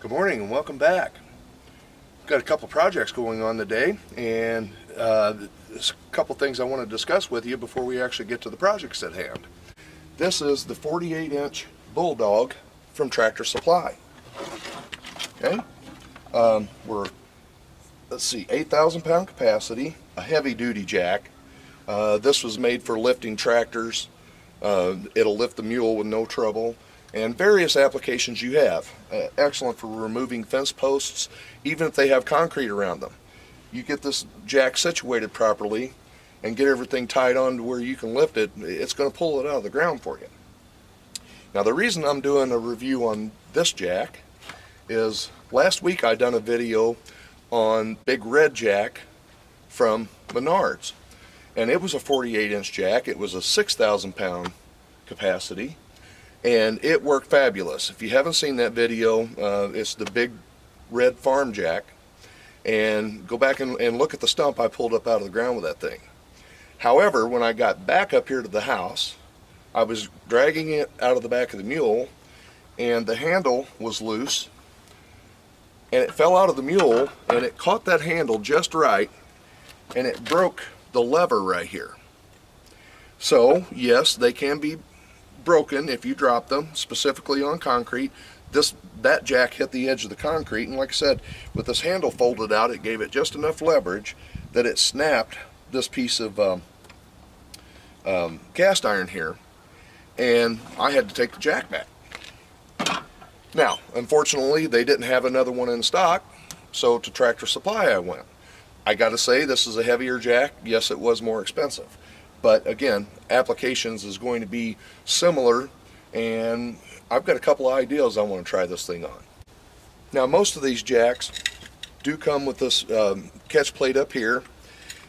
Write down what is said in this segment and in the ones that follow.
Good morning and welcome back. Got a couple projects going on today, and there's a couple things I want to discuss with you before we actually get to the projects at hand. This is the 48-inch Bulldog from Tractor Supply. Okay, we're, let's see, 8,000 pound capacity, a heavy duty jack. This was made for lifting tractors. It'll lift the mule with no trouble, and various applications you have. Excellent for removing fence posts, even if they have concrete around them. You get this jack situated properly and get everything tied on to where you can lift it, it's going to pull it out of the ground for you. Now, the reason I'm doing a review on this jack is last week I done a video on Big Red Jack from Menards, and it was a 48-inch jack. It was a 6,000 pound capacity, and it worked fabulous. If you haven't seen that video, it's the Big Red Farm Jack, and go back and look at the stump I pulled up out of the ground with that thing. However, when I got back up here to the house, I was dragging it out of the back of the mule, and the handle was loose, and it fell out of the mule, and it caught that handle just right, and it broke the lever right here. So yes, they can be broken if you drop them, specifically on concrete. That jack hit the edge of the concrete, and like I said, with this handle folded out, it gave it just enough leverage that it snapped this piece of cast iron here, and I had to take the jack back. Now, unfortunately, they didn't have another one in stock, so to Tractor Supply I went. I gotta say, this is a heavier jack. Yes, it was more expensive, but again, applications is going to be similar, and I've got a couple of ideas I want to try this thing on. Now, most of these jacks do come with this catch plate up here,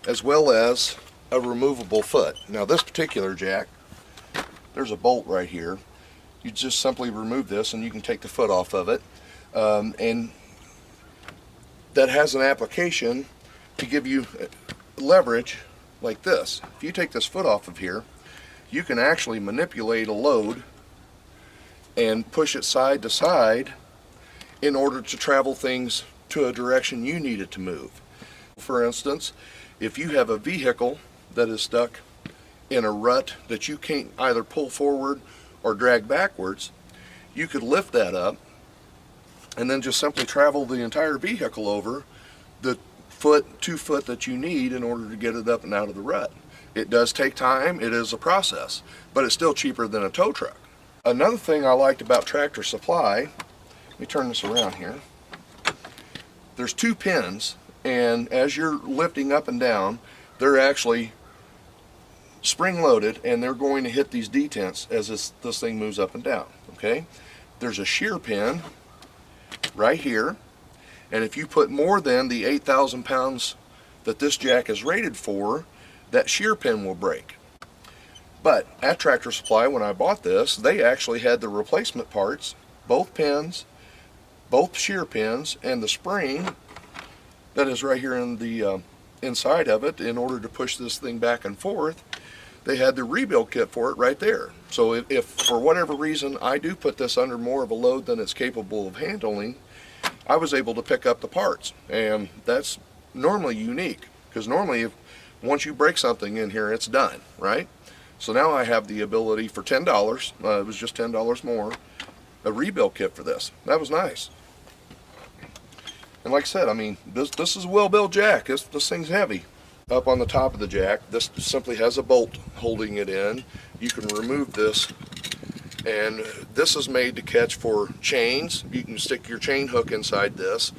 as well as a removable foot. Now, this particular jack, there's a bolt right here. You just simply remove this and you can take the foot off of it, and that has an application to give you leverage like this. If you take this foot off of here, you can actually manipulate a load and push it side to side in order to travel things to a direction you need it to move. For instance, if you have a vehicle that is stuck in a rut that you can't either pull forward or drag backwards, you could lift that up and then just simply travel the entire vehicle over the 2 foot that you need in order to get it up and out of the rut. It does take time, it is a process, but it's still cheaper than a tow truck. Another thing I liked about Tractor Supply, let me turn this around here. There's 2 pins, and as you're lifting up and down, they're actually spring loaded, and they're going to hit these detents as this thing moves up and down. Okay, there's a shear pin right here, and if you put more than the 8,000 pounds that this jack is rated for, that shear pin will break. But at Tractor Supply, when I bought this, they actually had the replacement parts, both pins, both shear pins, and the spring that is right here in the inside of it in order to push this thing back and forth. They had the rebuild kit for it right there. So if for whatever reason I do put this under more of a load than it's capable of handling, I was able to pick up the parts, and that's normally unique, because normally once you break something in here, it's done, right? So now I have the ability for $10, it was just $10 more, a rebuild kit for this. That was nice. And like I said, I mean, this is a well-built jack. This thing's heavy. Up on the top of the jack, this simply has a bolt holding it in. You can remove this, and this is made to catch for chains. You can stick your chain hook inside this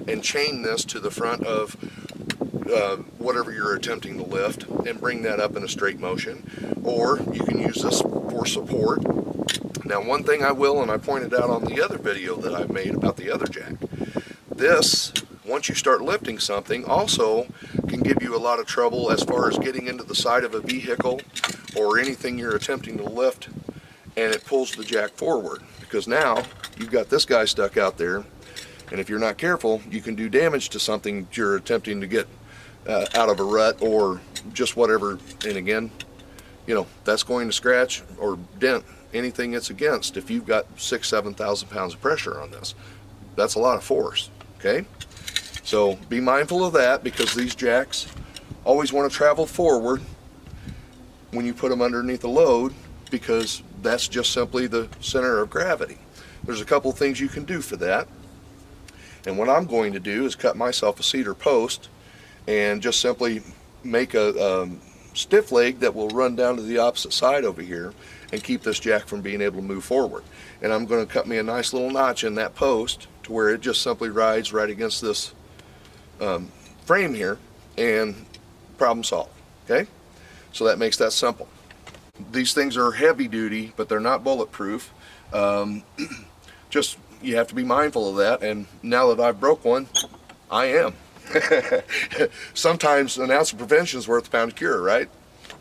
and chain this to the front of whatever you're attempting to lift and bring that up in a straight motion, or you can use this for support. Now, one thing I will, and I pointed out on the other video that I made about the other jack, this, once you start lifting something, also can give you a lot of trouble as far as getting into the side of a vehicle or anything you're attempting to lift, and it pulls the jack forward, because now you've got this guy stuck out there, and if you're not careful, you can do damage to something you're attempting to get out of a rut or just whatever. And again, you know, that's going to scratch or dent anything it's against if you've got 6,000 to 7,000 pounds of pressure on this. That's a lot of force, okay? So be mindful of that, because these jacks always want to travel forward when you put them underneath a load, because that's just simply the center of gravity. There's a couple things you can do for that. And what I'm going to do is cut myself a cedar post and just simply make a stiff leg that will run down to the opposite side over here and keep this jack from being able to move forward. And I'm going to cut me a nice little notch in that post to where it just simply rides right against this frame here, and problem solved. Okay, so that makes that simple. These things are heavy duty, but they're not bulletproof. Just you have to be mindful of that, and now that I've broke one, I am. Sometimes an ounce of prevention is worth a pound of cure, right?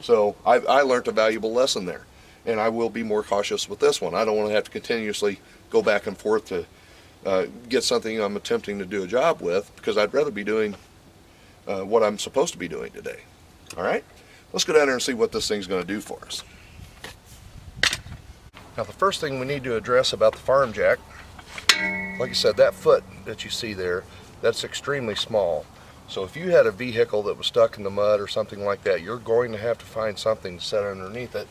So I learned a valuable lesson there, and I will be more cautious with this one. I don't want to have to continuously go back and forth to get something I'm attempting to do a job with, because I'd rather be doing what I'm supposed to be doing today. All right, let's go down there and see what this thing's going to do for us. Now, the first thing we need to address about the farm jack, like I said, that foot that you see there, that's extremely small. So if you had a vehicle that was stuck in the mud or something like that, you're going to have to find something to set underneath it,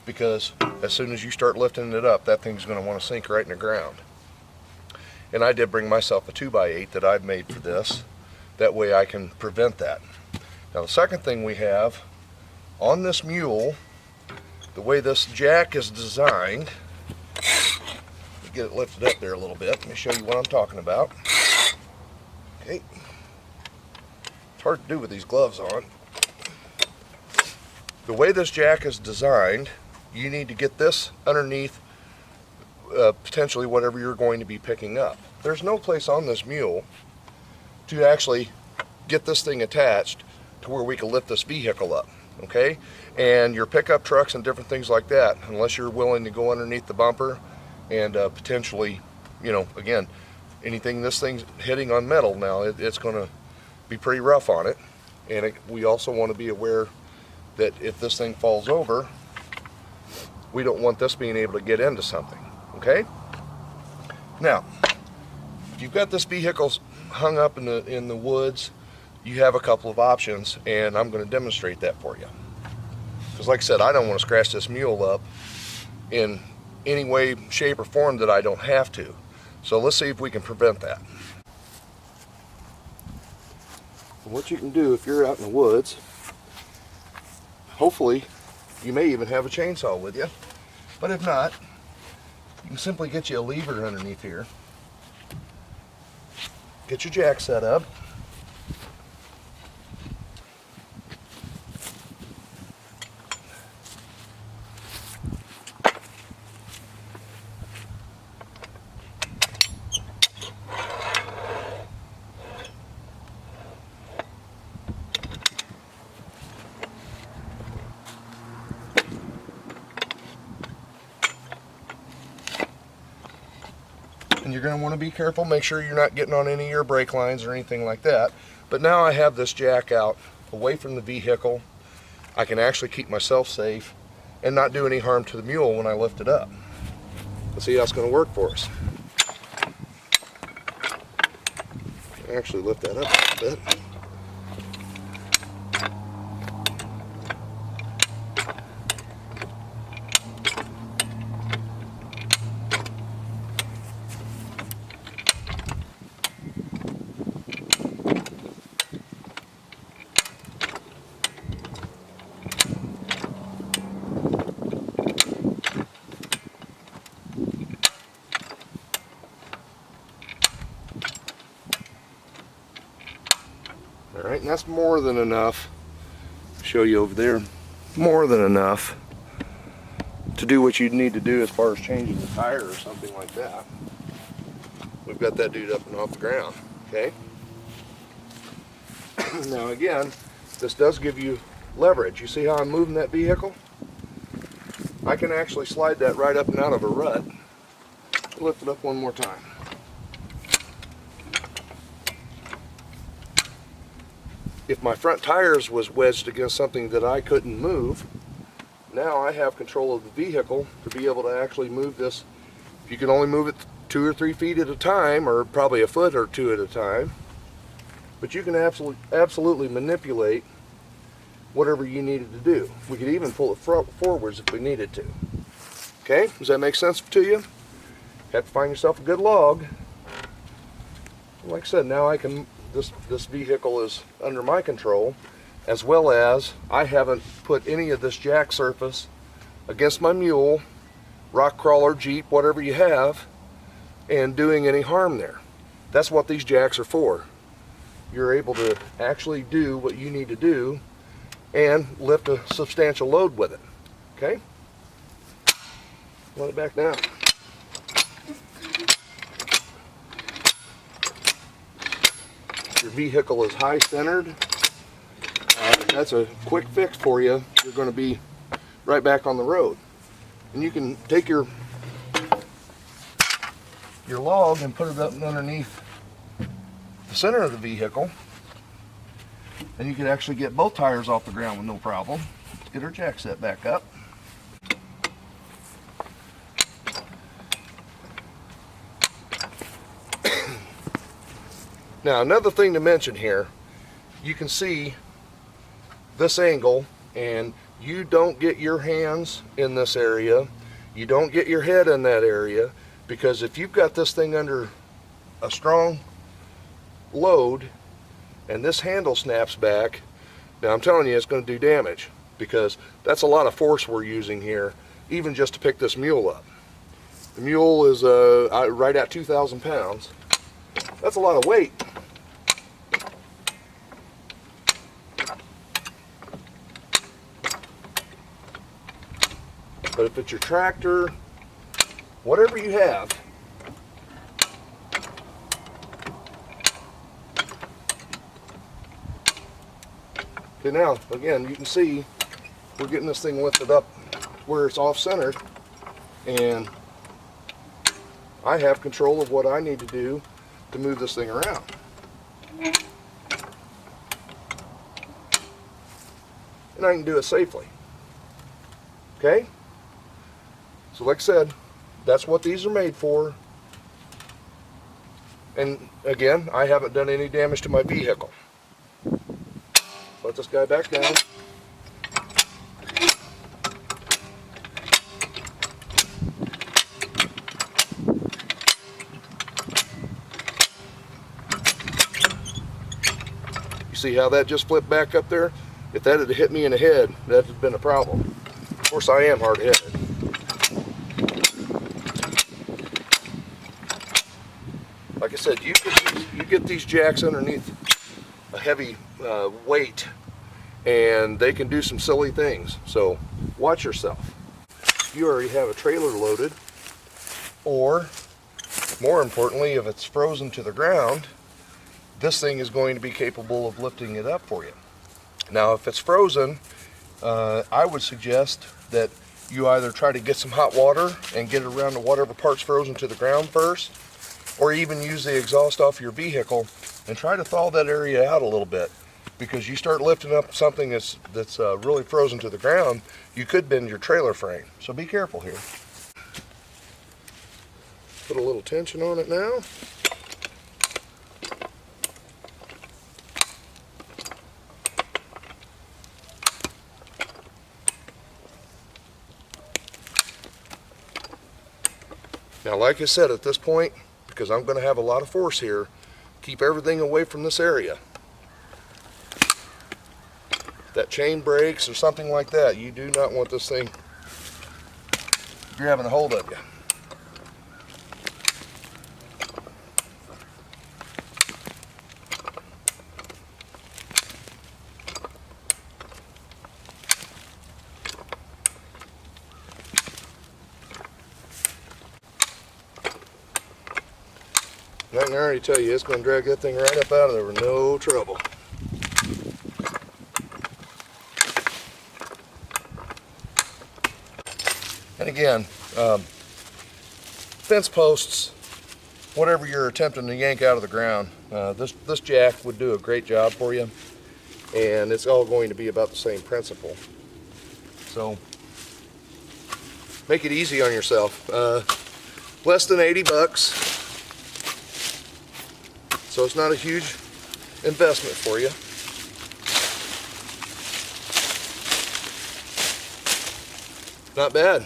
because as soon as you start lifting it up, that thing's going to want to sink right in the ground. And I did bring myself a 2x8 that I've made for this. That way I can prevent that. Now, the second thing we have on this mule, the way this jack is designed, let me get it lifted up there a little bit. Let me show you what I'm talking about. Okay. It's hard to do with these gloves on. The way this jack is designed, you need to get this underneath potentially whatever you're going to be picking up. There's no place on this mule to actually get this thing attached to where we can lift this vehicle up, okay? And your pickup trucks and different things like that, unless you're willing to go underneath the bumper and potentially, you know, again, anything this thing's hitting on metal now, it's going to be pretty rough on it. And we also want to be aware that if this thing falls over, we don't want this being able to get into something, okay? Now, if you've got this vehicle hung up in the woods, you have a couple of options, and I'm going to demonstrate that for you. Because like I said, I don't want to scratch this mule up in any way, shape, or form that I don't have to. So let's see if we can prevent that. What you can do if you're out in the woods, hopefully you may even have a chainsaw with you, but if not, you can simply get you a lever underneath here, get your jack set up, and you're going to want to be careful, make sure you're not getting on any of your brake lines or anything like that. But now I have this jack out away from the vehicle. I can actually keep myself safe and not do any harm to the mule when I lift it up. Let's see how it's going to work for us. Actually lift that up a little bit. Alright, and that's more than enough. I'll show you over there. More than enough to do what you'd need to do as far as changing the tire or something like that. We've got that dude up and off the ground, okay? Now again, this does give you leverage. You see how I'm moving that vehicle? I can actually slide that right up and out of a rut. Lift it up one more time. If my front tires was wedged against something that I couldn't move, now I have control of the vehicle to be able to actually move this. If you can only move it 2 or 3 feet at a time, or probably a foot or two at a time. But you can absolutely manipulate whatever you needed to do. We could even pull it forwards if we needed to. Okay, does that make sense to you? Have to find yourself a good log. Like I said, now I can, this vehicle is under my control, as well as I haven't put any of this jack surface against my mule, rock crawler, Jeep, whatever you have, and doing any harm there. That's what these jacks are for. You're able to actually do what you need to do and lift a substantial load with it. Okay? Let it back down. Your vehicle is high centered. That's a quick fix for you. You're going to be right back on the road. And you can take your log and put it up underneath the center of the vehicle, and you can actually get both tires off the ground with no problem. Let's get our jack set back up. Now, another thing to mention here, you can see this angle, and you don't get your hands in this area, you don't get your head in that area, because if you've got this thing under a strong load and this handle snaps back, now I'm telling you it's going to do damage, because that's a lot of force we're using here, even just to pick this mule up. The mule is right at 2,000 pounds. That's a lot of weight. But if it's your tractor, whatever you have, okay, now again you can see we're getting this thing lifted up where it's off center, and I have control of what I need to do to move this thing around. And I can do it safely. Okay? So like I said, that's what these are made for. And again, I haven't done any damage to my vehicle. Let this guy back down. You see how that just flipped back up there? If that had hit me in the head, that would have been a problem. Of course, I am hard-headed. Like I said, you get these jacks underneath a heavy weight, and they can do some silly things. So watch yourself. You already have a trailer loaded, or more importantly, if it's frozen to the ground, this thing is going to be capable of lifting it up for you. Now, if it's frozen, I would suggest that you either try to get some hot water and get it around to whatever part's frozen to the ground first, or even use the exhaust off your vehicle and try to thaw that area out a little bit, because you start lifting up something that's really frozen to the ground, you could bend your trailer frame. So be careful here. Put a little tension on it now. Now, like I said, at this point, because I'm going to have a lot of force here, keep everything away from this area. If that chain breaks or something like that, you do not want this thing grabbing a hold of you. I can already tell you it's going to drag that thing right up out of there with no trouble. And again, fence posts, whatever you're attempting to yank out of the ground, this jack would do a great job for you, and it's all going to be about the same principle. So make it easy on yourself. less than 80 bucks. So it's not a huge investment for you. Not bad.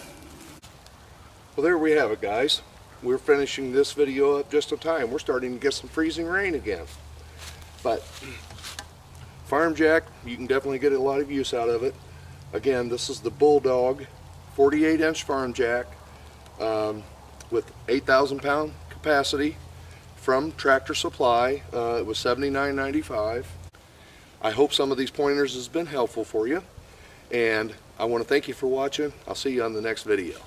Well, there we have it, guys. We're finishing this video up just in time. We're starting to get some freezing rain again. But farm jack, you can definitely get a lot of use out of it. Again, this is the Bulldog 48-inch farm jack with 8,000 pound capacity from Tractor Supply. It was $79.95. I hope some of these pointers has been helpful for you, and I want to thank you for watching. I'll see you on the next video.